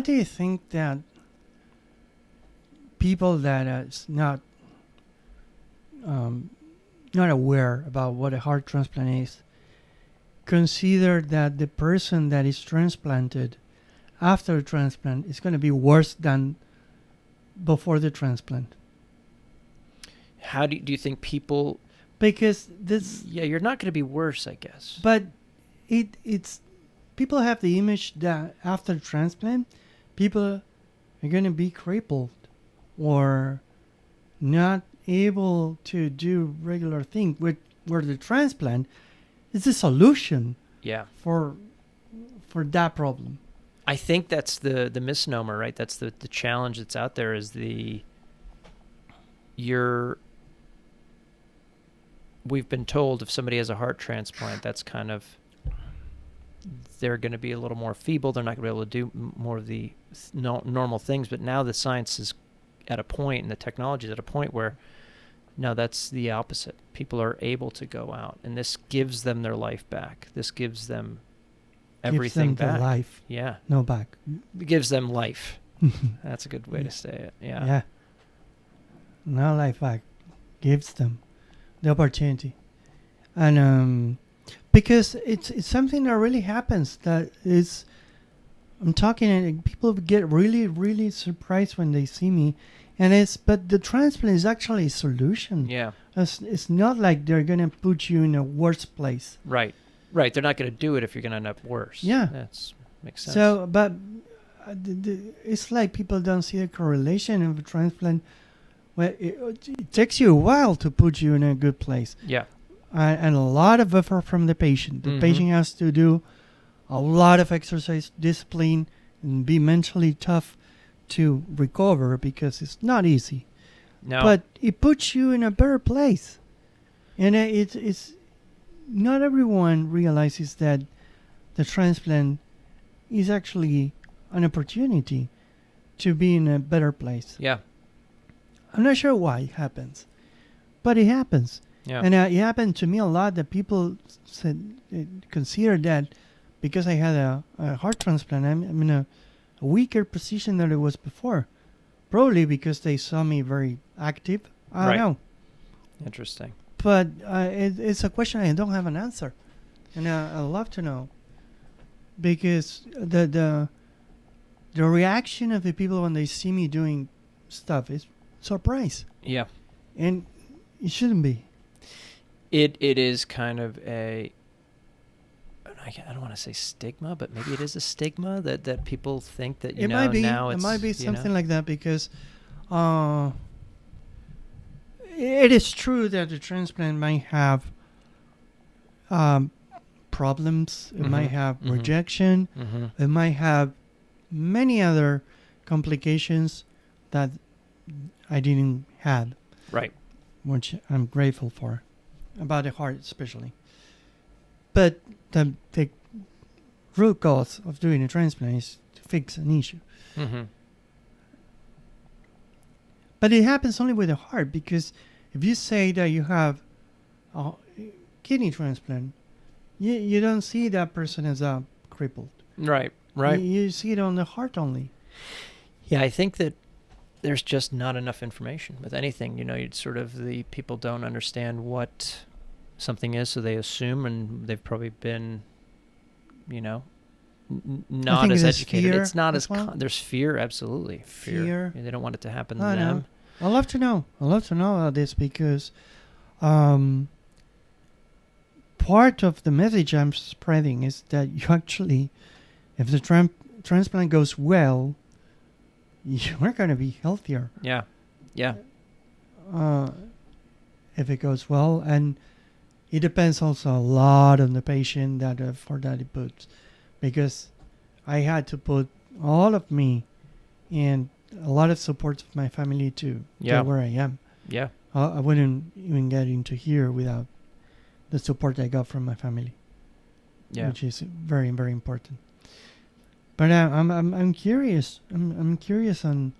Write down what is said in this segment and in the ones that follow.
do you think that people that is um, not aware about what a heart transplant is consider that the person that is transplanted after transplant is going to be worse than before the transplant? How do you think people? Because this, Yeah, you're not going to be worse, I guess. but it's people have the image that after transplant, people are going to be crippled or not able to do regular things. Where the transplant is a solution Yeah. for that problem. I think that's the misnomer, right? That's the challenge that's out there is we've been told if somebody has a heart transplant, that's kind of, they're going to be a little more feeble. They're not going to be able to do more of the normal things. But now the science is at a point and the technology is at a point where, no, that's the opposite. People are able to go out, and this gives them their life back. This gives them everything Gives them back. the life, Yeah. no back. It gives them life. That's a good way to say it. Yeah. Yeah. No life back. Gives them the opportunity. And because it's something that really happens, that is, I'm talking and people get really, really surprised when they see me. But the transplant is actually a solution. Yeah. It's not like they're going to put you in a worse place. Right. Right. They're not going to do it if you're going to end up worse. Yeah. That's makes sense. So, but it's like people don't see a correlation of a transplant. Well, it takes you a while to put you in a good place. Yeah. And a lot of effort from the patient. The Mhm. patient has to do a lot of exercise, discipline, and be mentally tough to recover because it's not easy. No. But it puts you in a better place. And it's not everyone realizes that the transplant is actually an opportunity to be in a better place. Yeah. I'm not sure why it happens, but it happens. Yeah. And it happened to me a lot that people consider that because I had a heart transplant, I'm in a weaker position than it was before. Probably because they saw me very active. I don't Right. know. Interesting. But it's a question I don't have an answer. And I'd love to know. Because the reaction of the people when they see me doing stuff is surprise. Yeah. And it shouldn't be. It is kind of a, I don't want to say stigma, but maybe it is a stigma that people think that, It might be. now It it's, might be something like that because it is true that the transplant might have problems. It might have Mhm. rejection. Mm-hmm. It might have many other complications that I didn't have, Right. which I'm grateful for, about the heart especially. But the root cause of doing a transplant is to fix an issue. Mm-hmm. But it happens only with the heart, because if you say that you have a kidney transplant, you don't see that person as crippled. Right. Right. You see it on the heart only. Yeah, I think that there's just not enough information with anything. You'd sort of, the people don't understand what something is, so they assume, and they've probably been, not think as there's educated. fear It's not as as well. There's fear, absolutely. Fear. Yeah, they don't want it to happen to I them. know. I'd love to know. I'd love to know about this because part of the message I'm spreading is that you actually, if the transplant goes well, you're going to be healthier. Yeah. Yeah. If it goes well, and it depends also a lot on the patient that for that it puts, because I had to put all of me and a lot of support of my family to Yeah. get where I am. Yeah. I wouldn't even get into here without the support I got from my family, Yeah. which is very, very important. But I'm curious. I'm curious on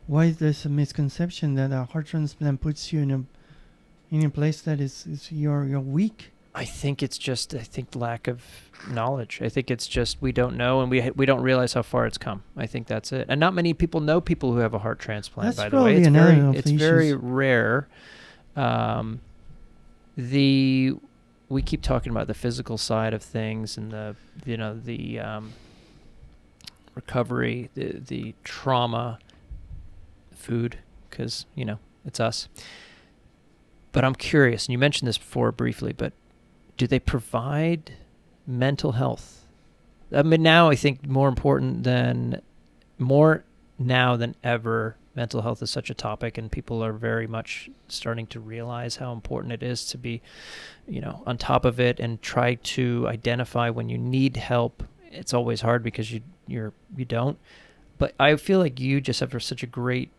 why there's a misconception that a heart transplant puts you in a place that is you're weak. I think it's just lack of knowledge. I think it's just we don't know, and we don't realize how far it's come. I think that's it. And not many people know people who have a heart transplant. That's By the way, probably another of the it's very issues. rare. We keep talking about the physical side of things and the recovery, the trauma, food, because it's us. But I'm curious, and you mentioned this before briefly, but do they provide mental health? I mean, now I think more now than ever, mental health is such a topic, and people are very much starting to realize how important it is to be, on top of it and try to identify when you need help. It's always hard because you don't. But I feel like you just have such a great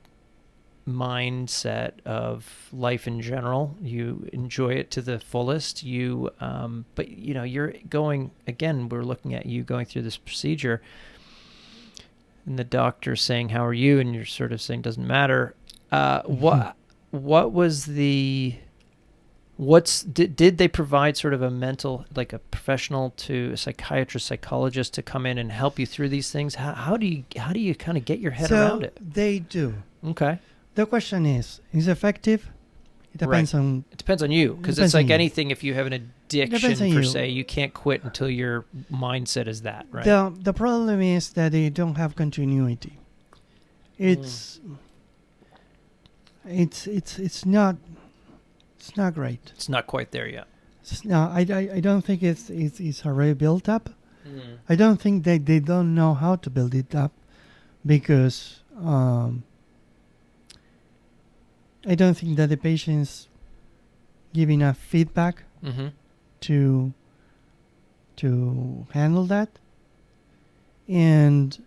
mindset of life in general. You enjoy it to the fullest. But you're going, again, we're looking at you going through this procedure and the doctor saying, "How are you?" And you're sort of saying, "Doesn't matter." What was did they provide sort of a mental, like a professional, to a psychiatrist, psychologist to come in and help you through these things? How do you kind of get your head around it? They do. Okay. The question is effective? It depends on... It depends on you, because it's like anything. If you have an addiction, per se, you can't quit until your mindset is that, right? The problem is that they don't have continuity. It's not great. It's not quite there yet. I don't think it's already built up. I don't think they don't know how to build it up, because I don't think that the patients give enough feedback to handle that. And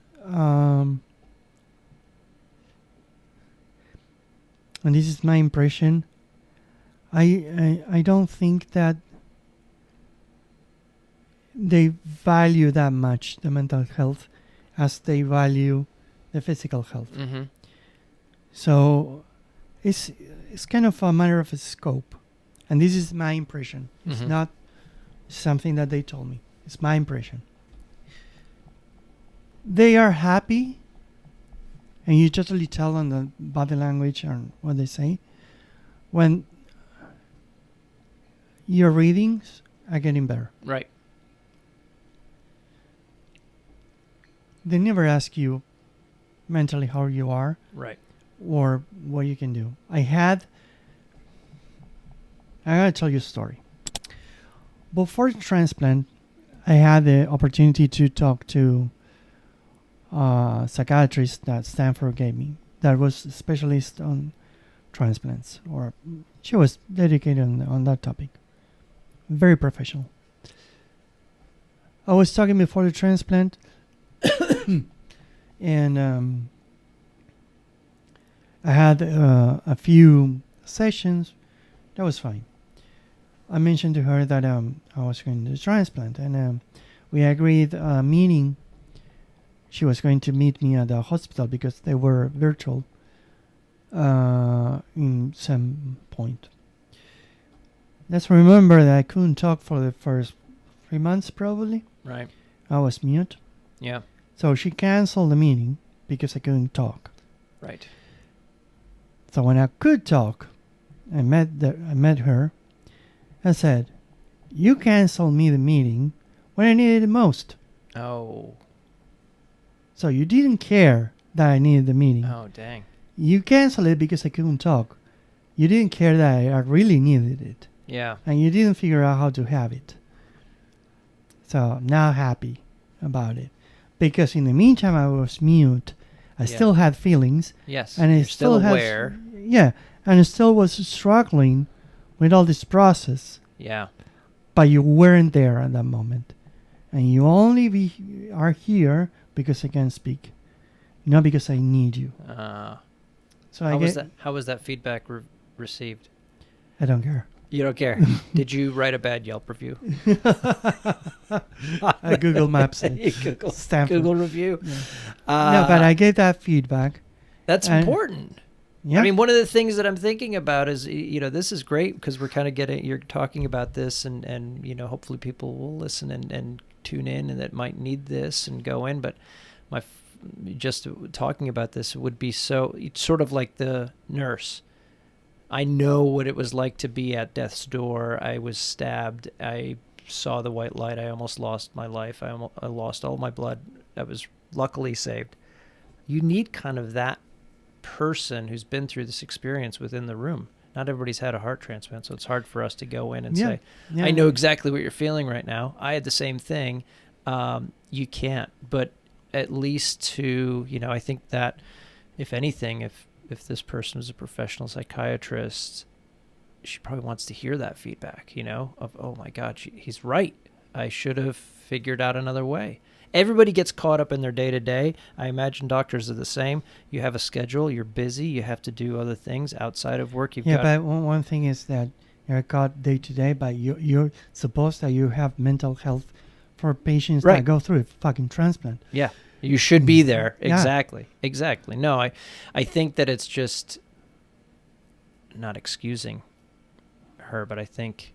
this is my impression. I don't think that they value that much the mental health as they value the physical health. So it's kind of a matter of a scope, and this is my impression. It's not something that they told me. It's my impression. They are happy, and you totally tell on the body language and what they say when your readings are getting better. Right. They never ask you mentally how you are. Right. Or what you can do. I gotta tell you a story. Before the transplant, I had the opportunity to talk to a psychiatrist that Stanford gave me, that was a specialist on transplants, or she was dedicated on that topic. Very professional. I was talking before the transplant, and I had a few sessions. That was fine. I mentioned to her that I was going to transplant, and we agreed a meeting. She was going to meet me at the hospital because they were virtual in some point. Let's remember that I couldn't talk for the first 3 months, probably. Right. I was mute. Yeah. So she canceled the meeting because I couldn't talk. Right. So when I could talk, I met her. I said, "You canceled me the meeting when I needed it most. Oh. So you didn't care that I needed the meeting. Oh, dang. You canceled it because I couldn't talk. You didn't care that I really needed it. Yeah. And you didn't figure out how to have it. So I'm not happy about it. Because in the meantime, I was mute. I still had feelings. Yes. And I You're still aware. Yeah. And I still was struggling with all this process. Yeah. But you weren't there at that moment. And you only are here because I can speak. Not because I need you. So How was that feedback received? I don't care. You don't care. Did you write a bad Yelp review? I Google Maps it. Google review. Yeah. No, but I gave that feedback. That's important. Yeah. I mean, one of the things that I'm thinking about is, this is great because we're kind of you're talking about this and hopefully people will listen and tune in and that might need this and go in. But just talking about this would be it's sort of like the nurse. I know what it was like to be at death's door. I was stabbed. I saw the white light. I almost lost my life. I lost all my blood. I was luckily saved. You need kind of that person who's been through this experience within the room. Not everybody's had a heart transplant, so it's hard for us to go in and say, I know exactly what you're feeling right now. I had the same thing. You can't. But at least I think that if anything, if this person was a professional psychiatrist, she probably wants to hear that feedback, of, oh my God, he's right. I should have figured out another way. Everybody gets caught up in their day-to-day. I imagine doctors are the same. You have a schedule. You're busy. You have to do other things outside of work. But one thing is that you're caught day-to-day, but you're supposed that you have mental health for patients that go through a fucking transplant. Yeah, you should be there. Yeah. Exactly. No, I think that it's just not excusing her, but I think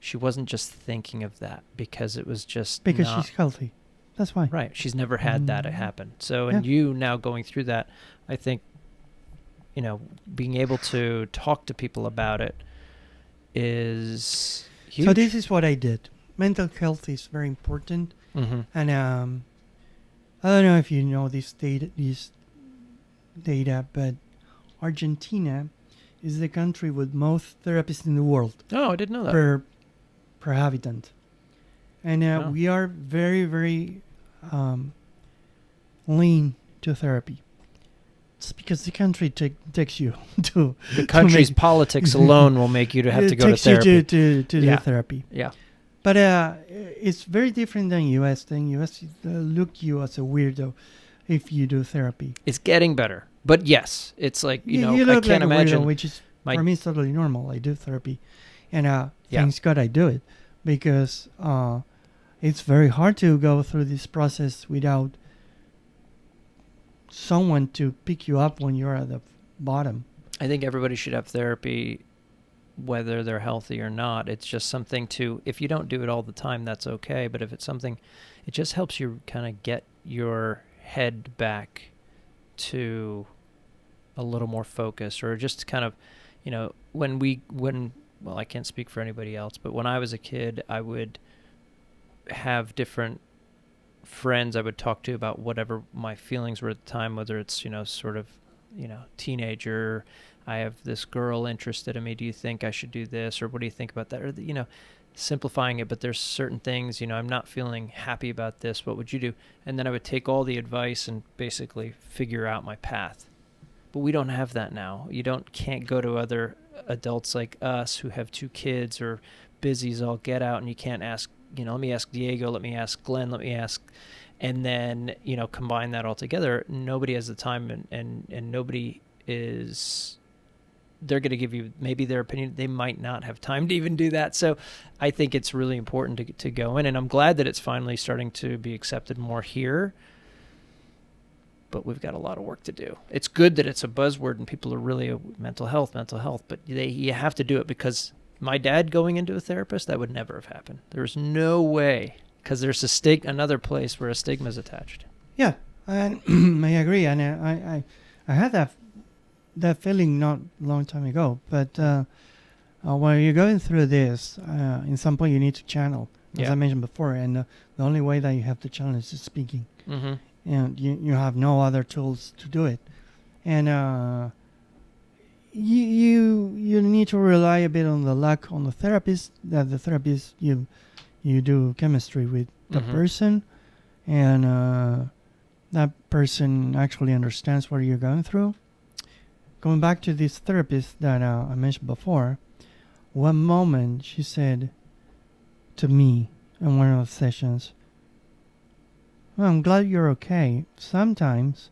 she wasn't just thinking of that because it was just because she's healthy. That's why. Right. She's never had that happen. So, and you now going through that, I think, being able to talk to people about it is huge. So this is what I did. Mental health is very important. Mm-hmm. And I don't know if you know this data, but Argentina is the country with most therapists in the world. Oh, I didn't know that. Per habitant. And we are very, very lean to therapy. It's because the country takes you to... The country's politics alone will make you to have to go to therapy. It takes you to do therapy. Yeah. But it's very different than U.S. The U.S. look you as a weirdo if you do therapy. It's getting better. But yes, it's like, you I can't like imagine... Weirdo, which is, for me, it's totally normal. I do therapy. And thanks God I do it. Because... it's very hard to go through this process without someone to pick you up when you're at the bottom. I think everybody should have therapy, whether they're healthy or not. It's just something if you don't do it all the time, that's okay. But if it's something, it just helps you kind of get your head back to a little more focus, or just kind of, well, I can't speak for anybody else, but when I was a kid, I would have different friends I would talk to about whatever my feelings were at the time, whether it's, sort of, teenager, I have this girl interested in me, do you think I should do this, or what do you think about that, or, simplifying it, but there's certain things, I'm not feeling happy about this, what would you do? And then I would take all the advice and basically figure out my path. But we don't have that now. Can't go to other adults like us who have 2 kids or busy as all get out, and you can't ask, let me ask Diego, let me ask Glenn, let me ask, and then, combine that all together. Nobody has the time and nobody is, they're going to give you maybe their opinion. They might not have time to even do that. So I think it's really important to go in, and I'm glad that it's finally starting to be accepted more here, but we've got a lot of work to do. It's good that it's a buzzword and people are really mental health, but you have to do it, because my dad going into a therapist, that would never have happened. There's no way, because there's another place where a stigma is attached. Yeah, and I agree, and I had that feeling not a long time ago. But when you're going through this, in some point you need to channel, as I mentioned before, and the only way that you have to channel is speaking. Mm-hmm. And you have no other tools to do it, and you need to rely a bit on the luck on the therapist, that the therapist you do chemistry with the person, and that person actually understands what you're going through. Going back to this therapist that I mentioned before, one moment she said to me in one of the sessions, "Well, I'm glad you're okay. Sometimes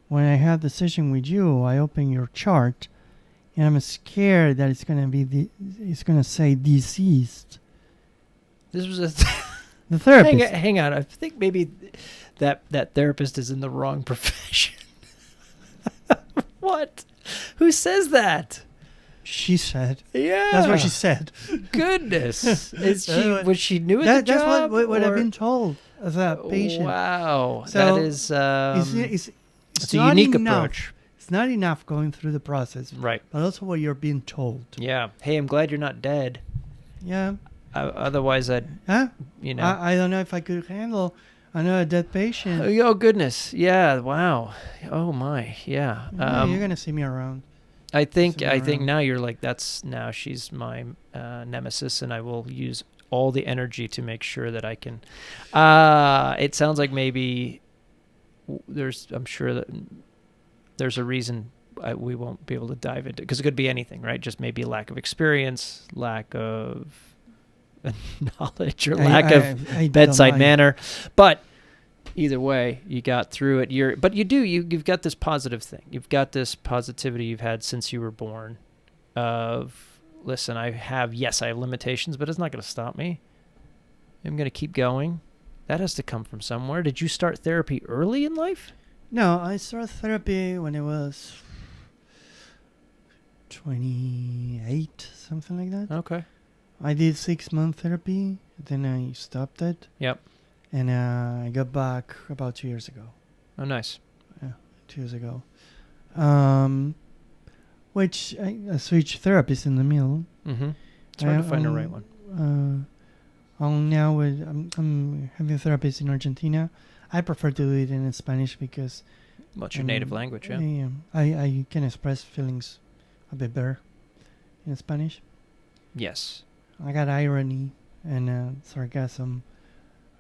when I have the session with you, I open your chart and I'm scared that it's going to say deceased." This was the therapist. Hang on. I think maybe that therapist is in the wrong profession. What? Who says that? She said. Yeah. That's what she said. Goodness. Was she new at That's the job? what I've or- been told as a patient. Wow. So, that is It's a not unique enough. approach. It's not enough going through the process, Right. but also what you're being told. Yeah. Hey, I'm glad you're not dead. Yeah. Otherwise, I'd, Huh? you know. I don't know if I could handle another dead patient. Oh, goodness. Yeah. Wow. Oh, my. Yeah. Yeah, you're gonna see me around. I think around. now you're like, now she's my nemesis, and I will use all the energy to make sure that I can. It sounds like maybe I'm sure that there's a reason we won't be able to dive into, because it could be anything, right? Just maybe lack of experience, lack of knowledge, or lack of I bedside don't mind. manner. But either way, you got through it. You've got this positive thing. You've got this positivity you've had since you were born of, listen, I have limitations, but it's not going to stop me. I'm going to keep going. That has to come from somewhere. Did you start therapy early in life? No, I started therapy when I was 28, something like that. Okay. I did 6-month therapy, then I stopped it. Yep. And I got back about 2 years ago. Oh, nice. 2 years ago. Which I switched therapists in the middle. Mm-hmm. It's hard to find the right one. I'm having therapists in Argentina. I prefer to do it in Spanish because What's your native language, yeah? I can express feelings a bit better in Spanish. Yes. I got irony and sarcasm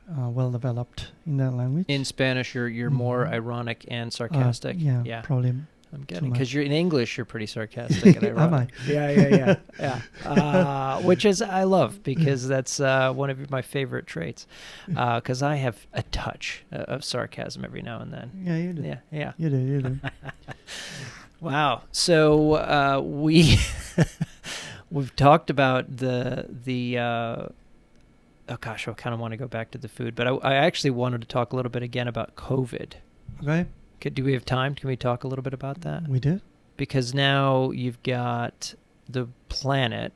well developed in that language. In Spanish, you're more ironic and sarcastic. Yeah, probably. I'm getting, because you're in English, you're pretty sarcastic and ironic. Am Yeah. Which is, I love, because that's one of my favorite traits. Because I have a touch of sarcasm every now and then. Yeah, you do. Yeah. You do. Wow. So we've talked about the oh gosh, I kind of want to go back to the food, but I actually wanted to talk a little bit again about COVID. Okay. Do we have time? Can we talk a little bit about that? We do. Because now you've got the planet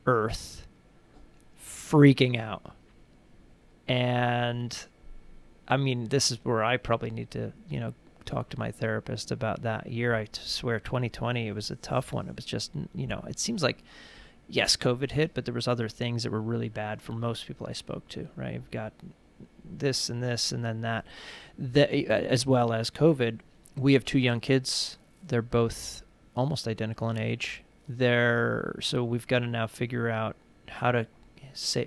Earth freaking out. And I mean, this is where I probably need to, talk to my therapist about that year. I swear 2020, it was a tough one. It was just, it seems like, yes, COVID hit, but there was other things that were really bad for most people I spoke to, right? You've got this and then that, as well as COVID. We have 2 young kids. They're both almost identical in age. So we've got to now figure out how to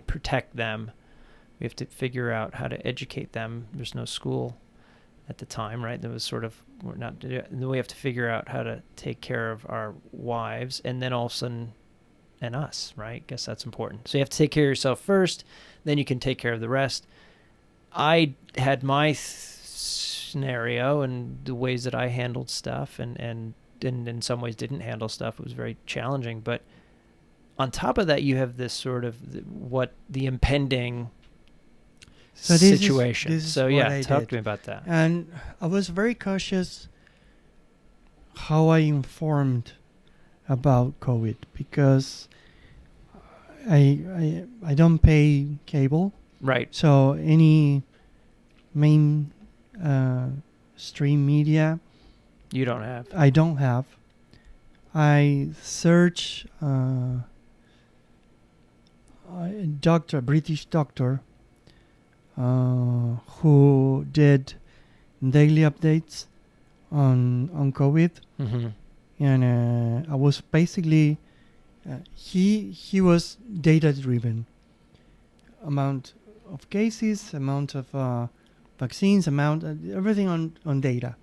protect them. We have to figure out how to educate them. There's no school at the time, right? There was sort of, and then we have to figure out how to take care of our wives, and then all of a sudden, and us, right? Guess that's important. So you have to take care of yourself first, then you can take care of the rest. I had my scenario and the ways that I handled stuff, and in some ways didn't handle stuff. It was very challenging. But on top of that, you have this sort of the impending situation. This is so what yeah, I talk did. to me about that. And I was very cautious how I informed about COVID, because I don't pay cable. Right. So any main stream media You don't have. I don't have. I search a British doctor who did daily updates on COVID, Mm-hmm. and I was basically he was data driven. Amount of cases, amount of vaccines, everything on data.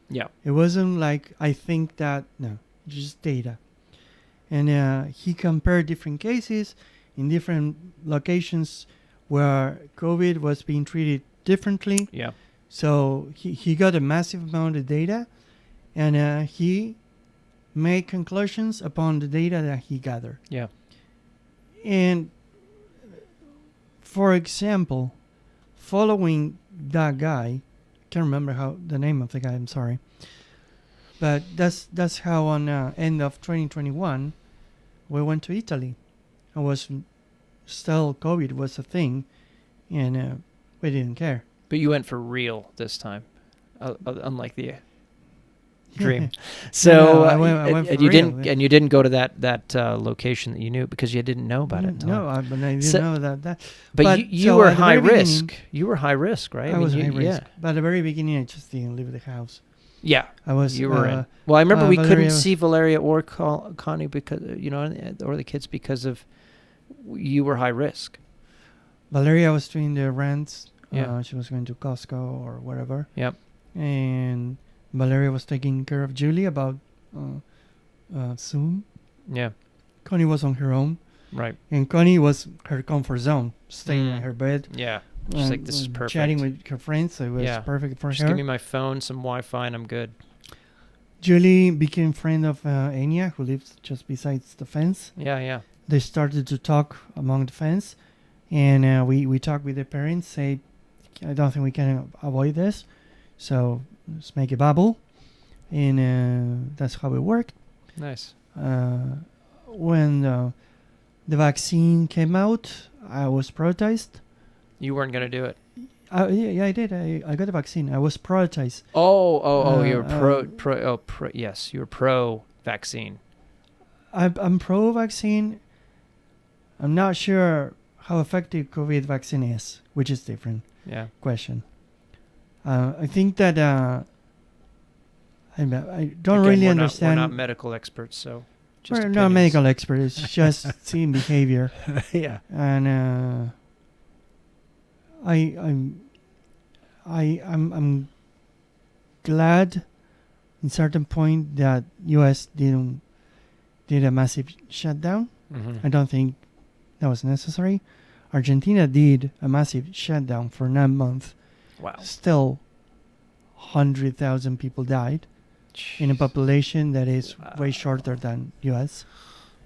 Yeah. It wasn't like I think that, no, just data. And he compared different cases in different locations where COVID was being treated differently. Yeah. So he got a massive amount of data, and he made conclusions upon the data that he gathered. Yeah. And for example, following that guy, can't remember the name of the guy, I'm sorry. But that's how on end of 2021 we went to Italy. It was still COVID was a thing, and we didn't care. But you went for real this time, unlike the dream. So No, I went for and you real, didn't yeah. and you didn't go to that location that you knew because you didn't know about it. Until No, but I didn't So- know that. but you so were at the high very beginning- risk. You were high risk, right? I was you, high risk. Yeah. But at the very beginning, I just didn't leave the house. Yeah. I was. You were in. Well, I remember we Valeria couldn't was- see Valeria or Connie because or the kids because of you were high risk. Valeria was doing the rents. Yeah. She was going to Costco or wherever. Yep. And Valeria was taking care of Julie about Zoom. Yeah. Connie was on her own. Right. And Connie was her comfort zone, staying in Mm. her bed. Yeah. She's like, this is perfect. Chatting with her friends. So it was Yeah. perfect for Just her. give me my phone, some Wi-Fi, and I'm good. Julie became friend of Enya, who lives just besides the fence. Yeah. Yeah. They started to talk among the fence. And we talked with the parents, say, I don't think we can avoid this. So let's make a bubble. And that's how it worked. Nice. When the vaccine came out, I was prioritized. You weren't gonna do it. Yeah, I did. I got the vaccine. I was prioritized. You were yes, you were pro vaccine. I'm pro-vaccine. I'm not sure how effective COVID vaccine is, which is different Yeah. question. I think that I don't Again, really we're understand. We're not medical experts, so just We're not opinions. medical experts. It's just seeing behavior. Yeah. And I'm glad in certain point that US did a massive shutdown. Mm-hmm. I don't think that was necessary. Argentina did a massive shutdown for 9 months. Wow. Still 100,000 people died in a population that is way shorter than US.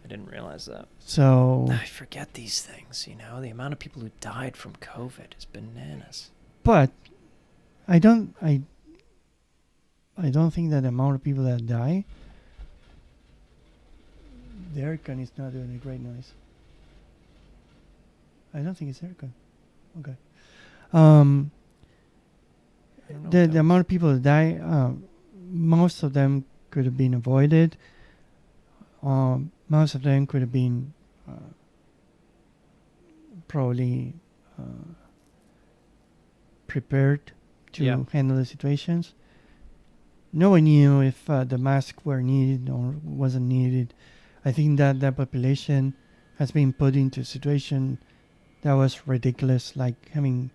I didn't realize that. So I forget these things, the amount of people who died from COVID is bananas. but I don't think that the amount of people that die. The aircon is not doing a great noise. I don't think it's aircon. Okay. I don't know The what that amount of people that die, most of them could have been avoided. Most of them could have been probably prepared to Yeah. handle the situations. No one knew if the masks were needed or wasn't needed. I think that the population has been put into a situation that was ridiculous, like having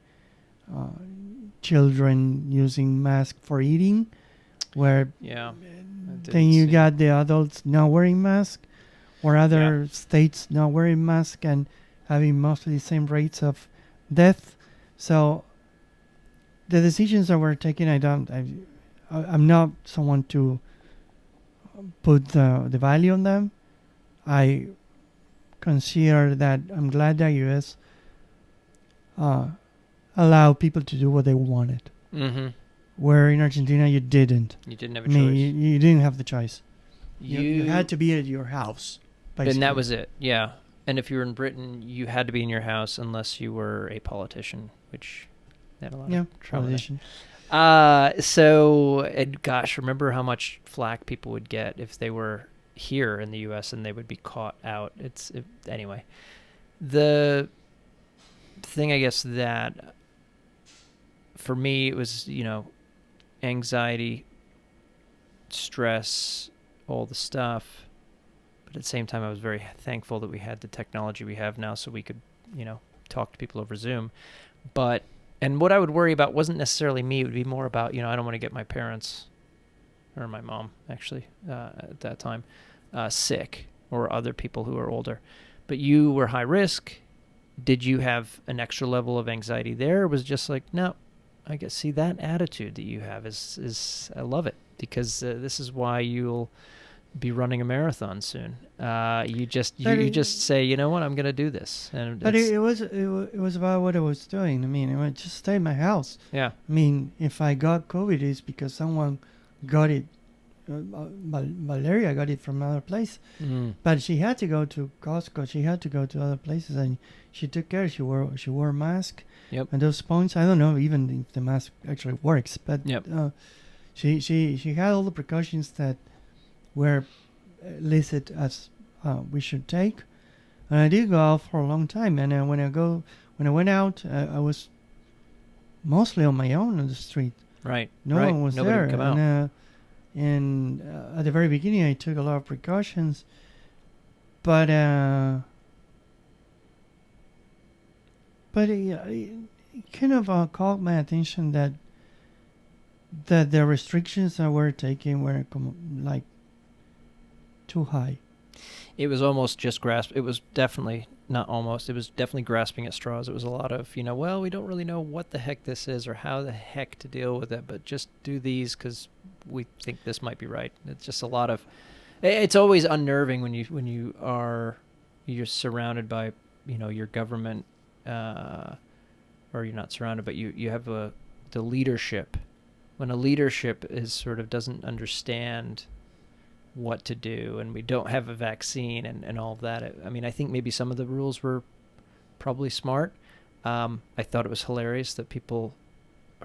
children using masks for eating, where Yeah. then you got the adults not wearing masks, or other states not wearing masks and having mostly the same rates of death. So the decisions that were taken, I'm not someone to put the value on them. I consider that I'm glad that US allow people to do what they wanted. Mm-hmm. Where in Argentina you didn't. You didn't have I a mean, choice. you didn't have the choice. You had to be at your house. Basically. And that was it. Yeah. And if you were in Britain, you had to be in your house unless you were a politician, which they had a lot of trouble with. politician. And gosh, remember how much flack people would get if they were here in the U.S. and they would be caught out. Anyway. The thing, I guess, that for me, it was, anxiety, stress, all the stuff. But at the same time, I was very thankful that we had the technology we have now so we could, talk to people over Zoom. And what I would worry about wasn't necessarily me. It would be more about, I don't want to get my parents, or my mom, actually, at that time, sick, or other people who are older. But you were high risk. Did you have an extra level of anxiety there? Or was it just like, no, I guess, see, that attitude that you have is I love it, because this is why you'll be running a marathon soon. You just say, you know what, I'm going to do this. But it was about what I was doing. I mean, I would just stay in my house. Yeah. I mean, if I got COVID, it's because someone got it Valeria got it from another place, but she had to go to Costco. She had to go to other places, and she took care. She wore a mask. Yep. And those points, I don't know even if the mask actually works, but Yep. she had all the precautions that were listed as we should take. And I did go out for a long time. And when I went out, I was mostly on my own on the street. Right. No right. one was Nobody there. would come out. And at the very beginning, I took a lot of precautions. But it kind of caught my attention that the restrictions that were taken were like too high. It was almost just it was definitely not almost. It was definitely grasping at straws. It was a lot of, well, we don't really know what the heck this is or how the heck to deal with it, but just do these because we think this might be right. It's just a lot of. It's always unnerving when you're surrounded by your government, or you're not surrounded, but you have the leadership. When a leadership is sort of doesn't understand what to do, and we don't have a vaccine and all of that. I think maybe some of the rules were probably smart. I thought it was hilarious that people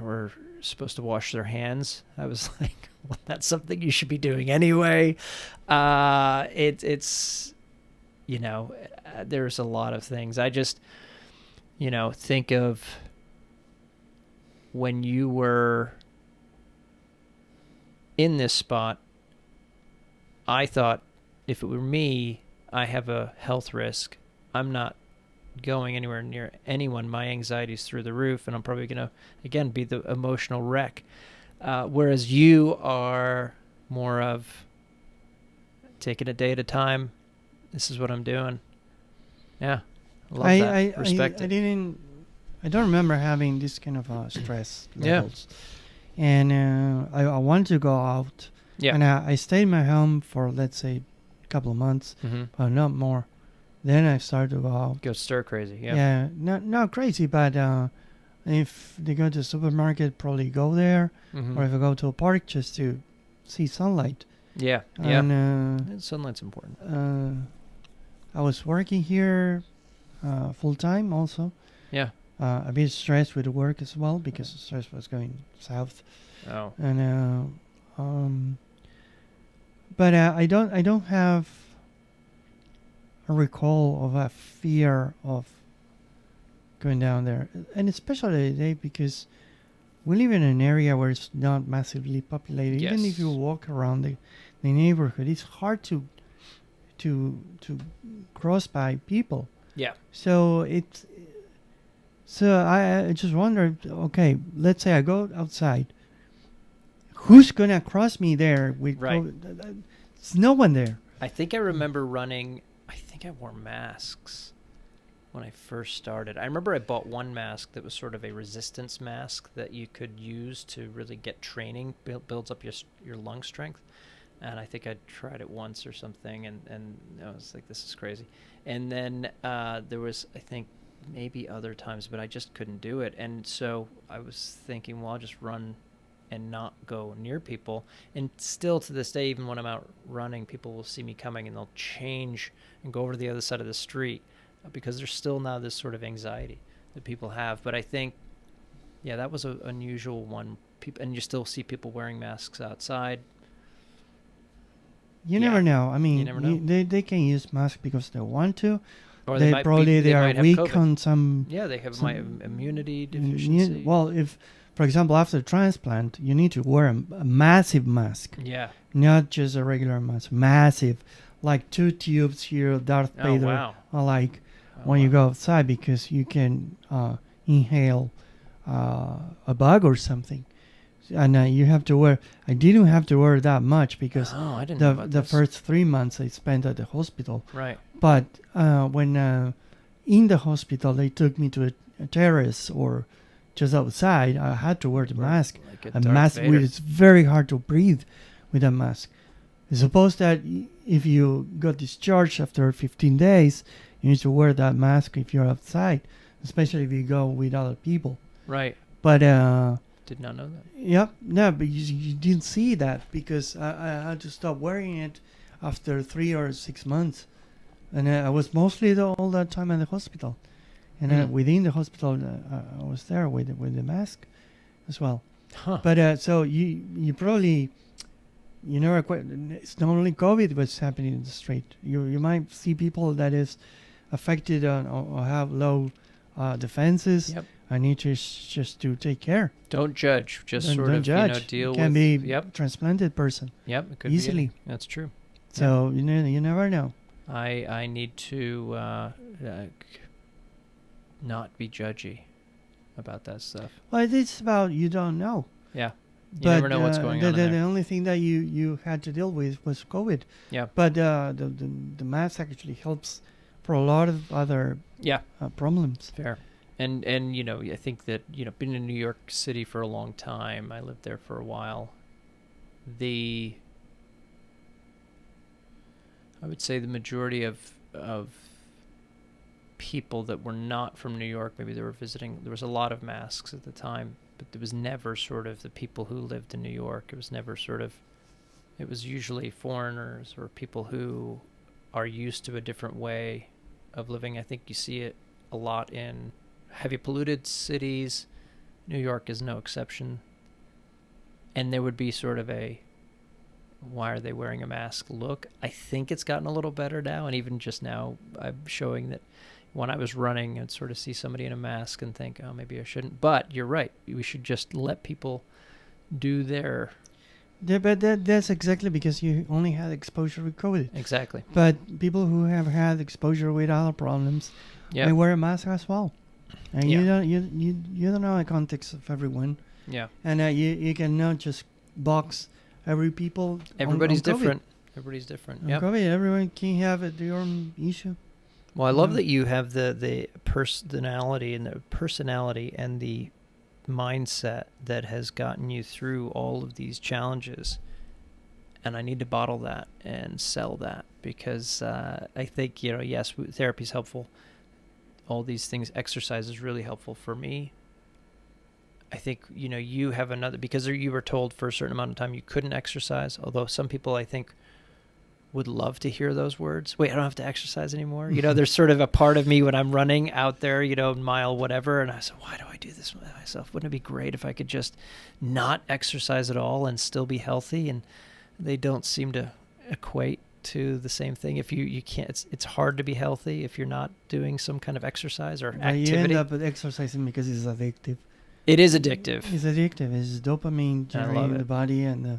were supposed to wash their hands. I was like, well, that's something you should be doing anyway. It's there's a lot of things. I just, think of when you were in this spot. I thought if it were me, I have a health risk. I'm not going anywhere near anyone. My anxiety's through the roof, and I'm probably going to, again, be the emotional wreck. Whereas you are more of taking it a day at a time. This is what I'm doing. Yeah. I love that. Respect it. I don't remember having this kind of stress levels. Yeah. And I wanted to go out. Yeah. And I stayed in my home for, let's say, a couple of months, but not more. Then I started to go out. Go stir crazy, yeah. Yeah, not crazy, but if they go to the supermarket, probably go there. Or if I go to a park just to see sunlight. Yeah, and, sunlight's important. I was working here full-time also. Yeah. A bit stressed with the work as well because the stress was going south. Oh. And but I don't have a recall of a fear of going down there, and especially today because we live in an area where it's not massively populated. Yes. Even if you walk around the neighborhood, it's hard to cross by people. Yeah. So I just wondered, okay, let's say I go outside. Who's going to cross me there? Right. There's no one there. I think I remember running. I think I wore masks when I first started. I remember I bought one mask that was sort of a resistance mask that you could use to really get training, builds up your lung strength. And I think I tried it once or something, and I was like, this is crazy. And then there was, I think, maybe other times, but I just couldn't do it. And so I was thinking, well, I'll just run and not go near people. And still to this day, even when I'm out running, people will see me coming and they'll change and go over to the other side of the street because there's still now this sort of anxiety that people have. But I think, yeah, that was an unusual one. And you still see people wearing masks outside. You never know. I mean, you never know. They can use masks because they want to. Or they are weak on some. Yeah, they have immunity deficiency. Well, if, for example, after transplant, you need to wear a massive mask. Yeah. Not just a regular mask. Massive. Like 2 tubes here, Darth Vader. Wow. Like when you go outside because you can inhale a bug or something. And you have to wear. I didn't have to wear that much because the first 3 months I spent at the hospital. Right. But when in the hospital they took me to a terrace or just outside, I had to wear the mask. Like a mask, it's very hard to breathe with a mask. Suppose that if you got discharged after 15 days, you need to wear that mask if you're outside, especially if you go with other people. Right. But Did not know that. Yep. No, but you didn't see that because I had to stop wearing it after 3 or 6 months, and I was mostly all that time in the hospital, and Mm. within the hospital I was there with the mask as well. Huh. But so you probably never quite. It's not only COVID what's happening in the street. You might see people that is affected or have low defenses. Yep. I need to just to take care. Don't judge. Just Don't- sort don't of judge. deal Can with. be Yep. transplanted person Yep. It could easily. Be that's true. So you never know. I need to not be judgy about that stuff. Well, it's about you don't know. Yeah. You But never know what's going on in the there. only thing that you had to deal with was COVID. Yeah. But the mask actually helps for a lot of other Yeah. problems. Fair. And I think that being in New York City for a long time, I lived there for a while. I would say the majority of people that were not from New York, maybe they were visiting. There was a lot of masks at the time, but there was never sort of the people who lived in New York. It was never sort of. It was usually foreigners or people who are used to a different way of living. I think you see it a lot in heavy polluted cities. New York is no exception. And there would be sort of a, why are they wearing a mask look? I think it's gotten a little better now. And even just now, I'm showing that when I was running, I'd sort of see somebody in a mask and think, oh, maybe I shouldn't. But you're right. We should just let people do their... Yeah, but that's exactly because you only had exposure with COVID. Exactly. But people who have had exposure with other problems, they wear a mask as well. And you don't know the context of everyone. Yeah. And you cannot just box every people. Everybody's on COVID. different. Everybody's different. On Yeah. COVID, everyone can have their own issue. Well, I love that you have the personality and the mindset that has gotten you through all of these challenges. And I need to bottle that and sell that because I think, yes, therapy is helpful. All these things, exercise is really helpful for me. I think, you have another, because you were told for a certain amount of time you couldn't exercise, although some people, I think, would love to hear those words. Wait, I don't have to exercise anymore. There's sort of a part of me when I'm running out there, mile whatever, and I said, why do I do this with myself? Wouldn't it be great if I could just not exercise at all and still be healthy? And they don't seem to equate to the same thing. If you can't, it's hard to be healthy if you're not doing some kind of exercise or activity. You end up with exercising because it's addictive. It is addictive. It's addictive. It's dopamine generating the body, and the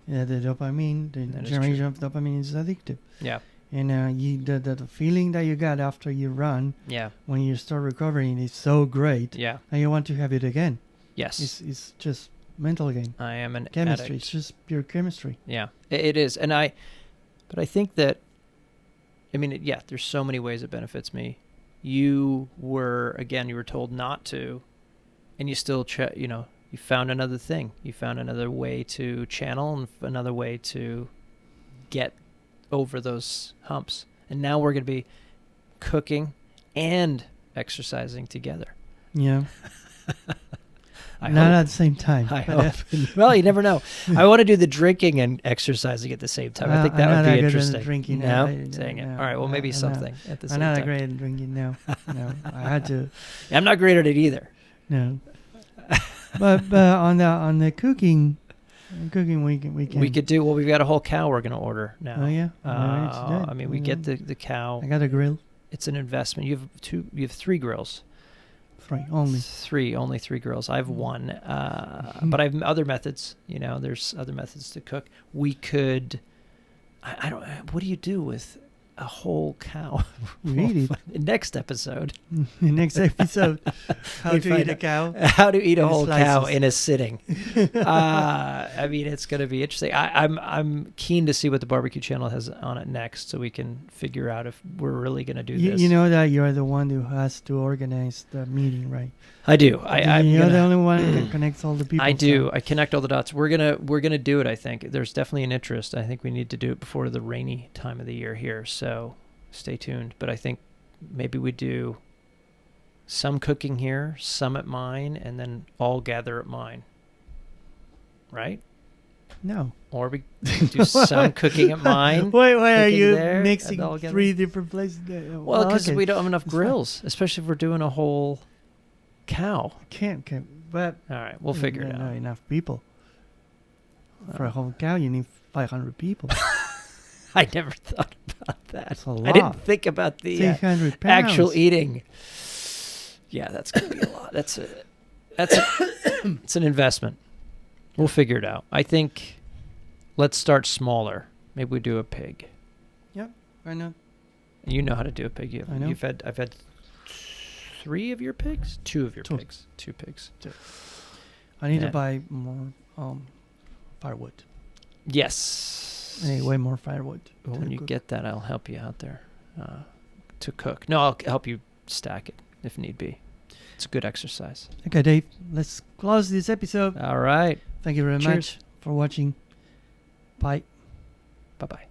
dopamine, the generation of dopamine is addictive. Yeah. And the feeling that you got after you run, when you start recovering, is so great. Yeah. And you want to have it again. Yes. It's just mental game. I am an chemistry. addict. It's just pure chemistry. Yeah, it is. But I think that, there's so many ways it benefits me. You were told not to, and you still, you found another thing. You found another way to channel and another way to get over those humps. And now we're going to be cooking and exercising together. Yeah. Not at the same time. I hope. Well, you never know. I want to do the drinking and exercising at the same time. I think that would be interesting. Drinking no? Dang it. All right, well, maybe something at the same time. I'm not great at drinking now. No, I had to. I'm not great at it either. No. But on the cooking we could do. Well, we've got a whole cow we're going to order now. Oh yeah. We get the cow. I got a grill. It's an investment. You have 3 grills. Only three grills. I have one, but I have other methods. There's other methods to cook. We could. I don't. What do you do with a whole cow? You eat it. Next episode. Next episode. How to eat a cow. How to eat a whole cow slices. in a sitting. It's going to be interesting. I'm keen to see what the barbecue channel has on it next, so we can figure out if we're really going to do this. You know that you're the one who has to organize the meeting, right? I do. You're the only one that connects all the people. I do. So. I connect all the dots. We're gonna do it. I think there's definitely an interest. I think we need to do it before the rainy time of the year here. So stay tuned. But I think maybe we do some cooking here, some at mine, and then all gather at mine. right? No. Or we do some cooking at mine. Why are cooking you there, mixing and all together. 3 different places? There? Well, because okay. we don't have enough It's fine. grills, especially if we're doing a whole cow. Can't. But All right, we'll figure it not out. enough people. For a whole cow, you need 500 people. I never thought about that. That's a I didn't lot. think about the 300 pounds. actual eating. Yeah, that's gonna be a lot. It's an investment. We'll figure it out. I think let's start smaller. Maybe we do a pig. Why not? You know how to do a pig. I know. I've had 3 of your pigs? 2 of your 2. pigs. 2 pigs. I need to Yeah. buy more firewood. Yes. I need way more firewood. Well, to when you cook. get that, I'll help you out there to cook. No, I'll help you stack it if need be. It's a good exercise. Okay, Dave, let's close this episode. All right. Thank you very Cheers. much for watching. Bye. Bye-bye.